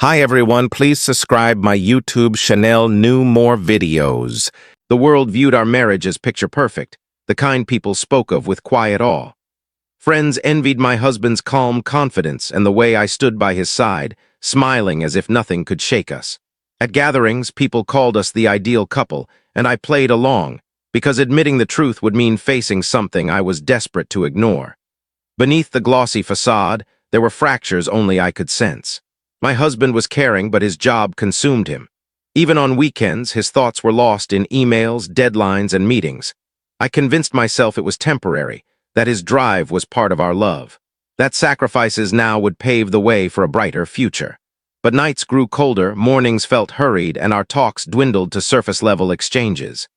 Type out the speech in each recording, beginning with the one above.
Hi everyone, please subscribe my YouTube channel new more videos. The world viewed our marriage as picture perfect, the kind people spoke of with quiet awe. Friends envied my husband's calm confidence and the way I stood by his side, smiling as if nothing could shake us. At gatherings, people called us the ideal couple, and I played along, because admitting the truth would mean facing something I was desperate to ignore. Beneath the glossy facade, there were fractures only I could sense. My husband was caring, but his job consumed him. Even on weekends, his thoughts were lost in emails, deadlines, and meetings. I convinced myself it was temporary, that his drive was part of our love, that sacrifices now would pave the way for a brighter future. But nights grew colder, mornings felt hurried, and our talks dwindled to surface-level exchanges.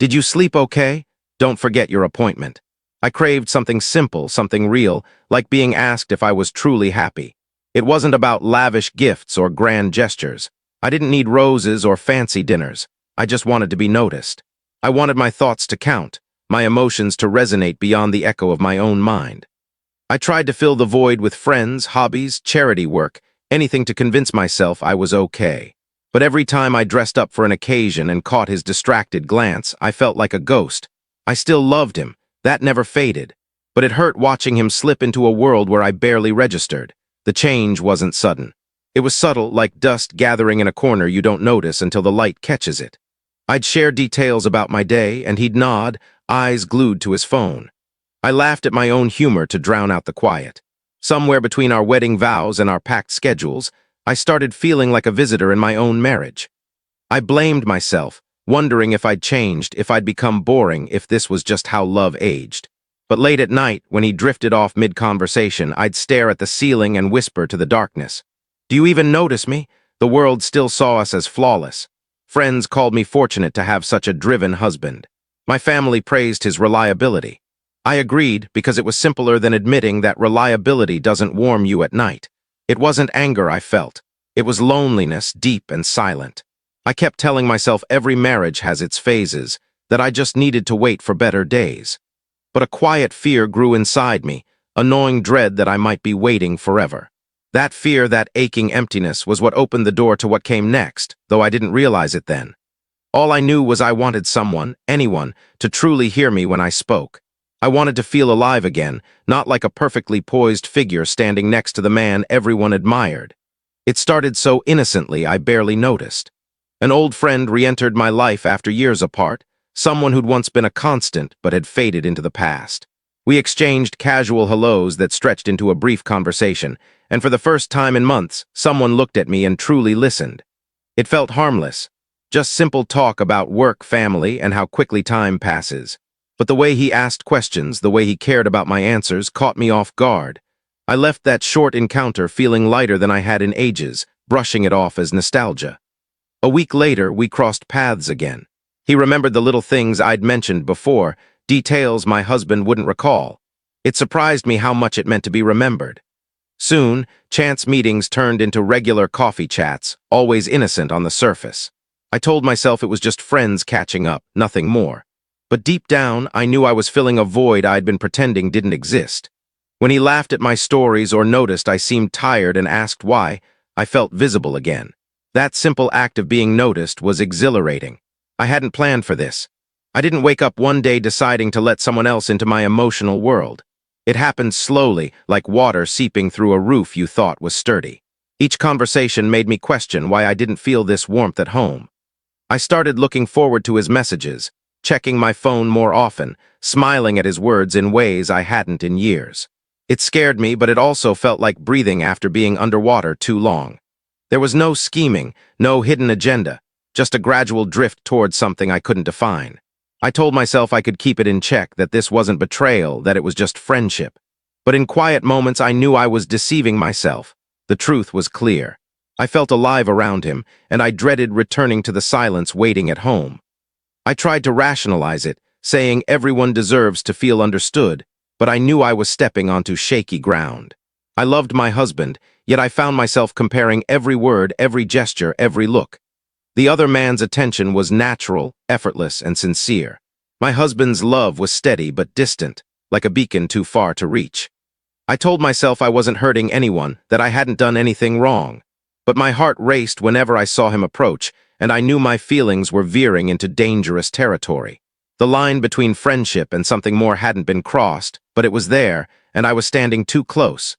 "Did you sleep okay? Don't forget your appointment." I craved something simple, something real, like being asked if I was truly happy. It wasn't about lavish gifts or grand gestures. I didn't need roses or fancy dinners. I just wanted to be noticed. I wanted my thoughts to count, my emotions to resonate beyond the echo of my own mind. I tried to fill the void with friends, hobbies, charity work, anything to convince myself I was okay. But every time I dressed up for an occasion and caught his distracted glance, I felt like a ghost. I still loved him. That never faded. But it hurt watching him slip into a world where I barely registered. The change wasn't sudden. It was subtle, like dust gathering in a corner you don't notice until the light catches it. I'd share details about my day, and he'd nod, eyes glued to his phone. I laughed at my own humor to drown out the quiet. Somewhere between our wedding vows and our packed schedules, I started feeling like a visitor in my own marriage. I blamed myself, wondering if I'd changed, if I'd become boring, if this was just how love aged. But late at night, when he drifted off mid-conversation, I'd stare at the ceiling and whisper to the darkness. "Do you even notice me?" The world still saw us as flawless. Friends called me fortunate to have such a driven husband. My family praised his reliability. I agreed because it was simpler than admitting that reliability doesn't warm you at night. It wasn't anger I felt. It was loneliness, deep and silent. I kept telling myself every marriage has its phases, that I just needed to wait for better days. But a quiet fear grew inside me, a gnawing dread that I might be waiting forever. That fear, that aching emptiness, was what opened the door to what came next, though I didn't realize it then. All I knew was I wanted someone, anyone, to truly hear me when I spoke. I wanted to feel alive again, not like a perfectly poised figure standing next to the man everyone admired. It started so innocently I barely noticed. An old friend re-entered my life after years apart, someone who'd once been a constant but had faded into the past. We exchanged casual hellos that stretched into a brief conversation, and for the first time in months, someone looked at me and truly listened. It felt harmless, just simple talk about work, family, and how quickly time passes. But the way he asked questions, the way he cared about my answers, caught me off guard. I left that short encounter feeling lighter than I had in ages, brushing it off as nostalgia. A week later, we crossed paths again. He remembered the little things I'd mentioned before, details my husband wouldn't recall. It surprised me how much it meant to be remembered. Soon, chance meetings turned into regular coffee chats, always innocent on the surface. I told myself it was just friends catching up, nothing more. But deep down, I knew I was filling a void I'd been pretending didn't exist. When he laughed at my stories or noticed I seemed tired and asked why, I felt visible again. That simple act of being noticed was exhilarating. I hadn't planned for this. I didn't wake up one day deciding to let someone else into my emotional world. It happened slowly, like water seeping through a roof you thought was sturdy. Each conversation made me question why I didn't feel this warmth at home. I started looking forward to his messages, checking my phone more often, smiling at his words in ways I hadn't in years. It scared me, but it also felt like breathing after being underwater too long. There was no scheming, no hidden agenda. Just a gradual drift towards something I couldn't define. I told myself I could keep it in check, that this wasn't betrayal, that it was just friendship. But in quiet moments I knew I was deceiving myself. The truth was clear. I felt alive around him, and I dreaded returning to the silence waiting at home. I tried to rationalize it, saying everyone deserves to feel understood, but I knew I was stepping onto shaky ground. I loved my husband, yet I found myself comparing every word, every gesture, every look. The other man's attention was natural, effortless, and sincere. My husband's love was steady but distant, like a beacon too far to reach. I told myself I wasn't hurting anyone, that I hadn't done anything wrong. But my heart raced whenever I saw him approach, and I knew my feelings were veering into dangerous territory. The line between friendship and something more hadn't been crossed, but it was there, and I was standing too close.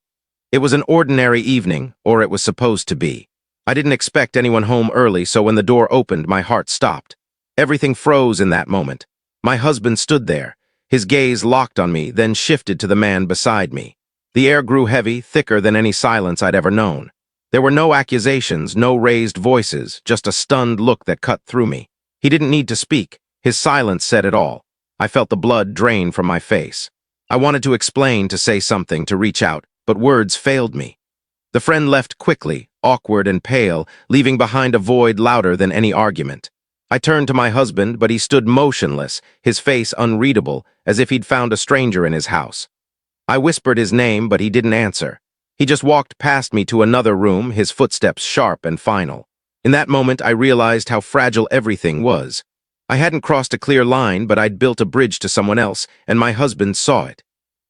It was an ordinary evening, or it was supposed to be. I didn't expect anyone home early, so when the door opened, my heart stopped. Everything froze in that moment. My husband stood there, his gaze locked on me, then shifted to the man beside me. The air grew heavy, thicker than any silence I'd ever known. There were no accusations, no raised voices, just a stunned look that cut through me. He didn't need to speak. His silence said it all. I felt the blood drain from my face. I wanted to explain, to say something, to reach out, but words failed me. The friend left quickly, awkward and pale, leaving behind a void louder than any argument. I turned to my husband, but he stood motionless, his face unreadable, as if he'd found a stranger in his house. I whispered his name, but he didn't answer. He just walked past me to another room, his footsteps sharp and final. In that moment, I realized how fragile everything was. I hadn't crossed a clear line, but I'd built a bridge to someone else, and my husband saw it.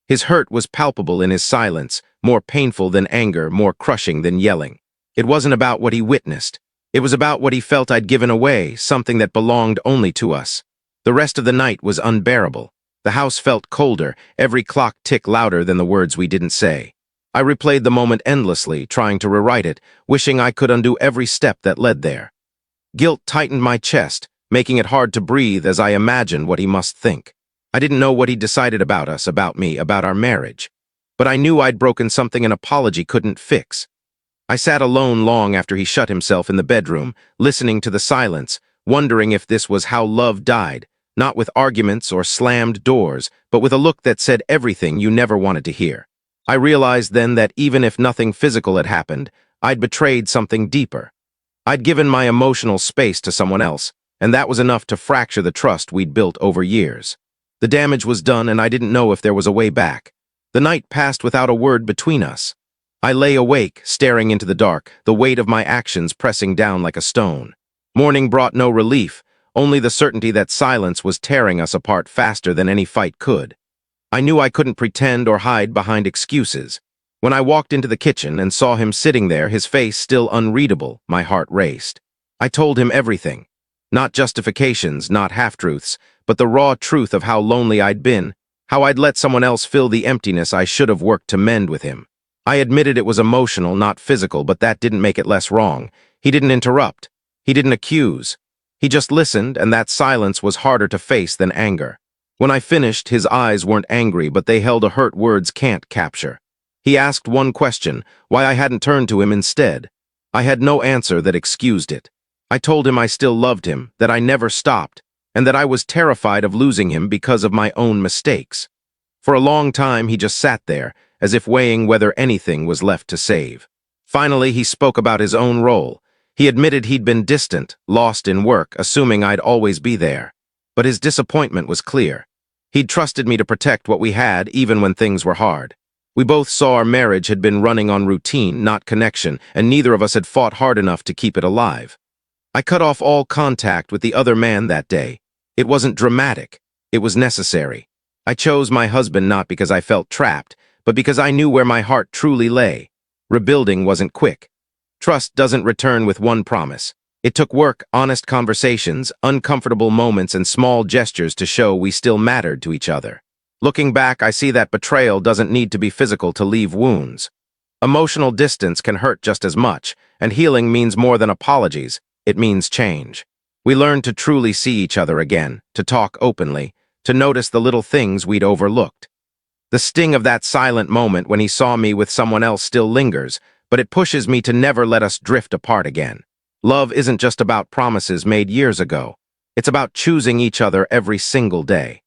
His hurt was palpable in his silence, more painful than anger, more crushing than yelling. It wasn't about what he witnessed. It was about what he felt I'd given away, something that belonged only to us. The rest of the night was unbearable. The house felt colder, every clock ticked louder than the words we didn't say. I replayed the moment endlessly, trying to rewrite it, wishing I could undo every step that led there. Guilt tightened my chest, making it hard to breathe as I imagined what he must think. I didn't know what he decided about us, about me, about our marriage. But I knew I'd broken something an apology couldn't fix. I sat alone long after he shut himself in the bedroom, listening to the silence, wondering if this was how love died, not with arguments or slammed doors, but with a look that said everything you never wanted to hear. I realized then that even if nothing physical had happened, I'd betrayed something deeper. I'd given my emotional space to someone else, and that was enough to fracture the trust we'd built over years. The damage was done, and I didn't know if there was a way back. The night passed without a word between us. I lay awake, staring into the dark, the weight of my actions pressing down like a stone. Morning brought no relief, only the certainty that silence was tearing us apart faster than any fight could. I knew I couldn't pretend or hide behind excuses. When I walked into the kitchen and saw him sitting there, his face still unreadable, my heart raced. I told him everything. Not justifications, not half-truths, but the raw truth of how lonely I'd been, how I'd let someone else fill the emptiness I should have worked to mend with him. I admitted it was emotional, not physical, but that didn't make it less wrong. He didn't interrupt. He didn't accuse. He just listened, and that silence was harder to face than anger. When I finished, his eyes weren't angry, but they held a hurt words can't capture. He asked one question, why I hadn't turned to him instead. I had no answer that excused it. I told him I still loved him, that I never stopped, and that I was terrified of losing him because of my own mistakes. For a long time, he just sat there, as if weighing whether anything was left to save. Finally, he spoke about his own role. He admitted he'd been distant, lost in work, assuming I'd always be there. But his disappointment was clear. He'd trusted me to protect what we had, even when things were hard. We both saw our marriage had been running on routine, not connection, and neither of us had fought hard enough to keep it alive. I cut off all contact with the other man that day. It wasn't dramatic. It was necessary. I chose my husband not because I felt trapped, but because I knew where my heart truly lay. Rebuilding wasn't quick. Trust doesn't return with one promise. It took work, honest conversations, uncomfortable moments, and small gestures to show we still mattered to each other. Looking back, I see that betrayal doesn't need to be physical to leave wounds. Emotional distance can hurt just as much, and healing means more than apologies. It means change. We learned to truly see each other again, to talk openly, to notice the little things we'd overlooked. The sting of that silent moment when he saw me with someone else still lingers, but it pushes me to never let us drift apart again. Love isn't just about promises made years ago. It's about choosing each other every single day.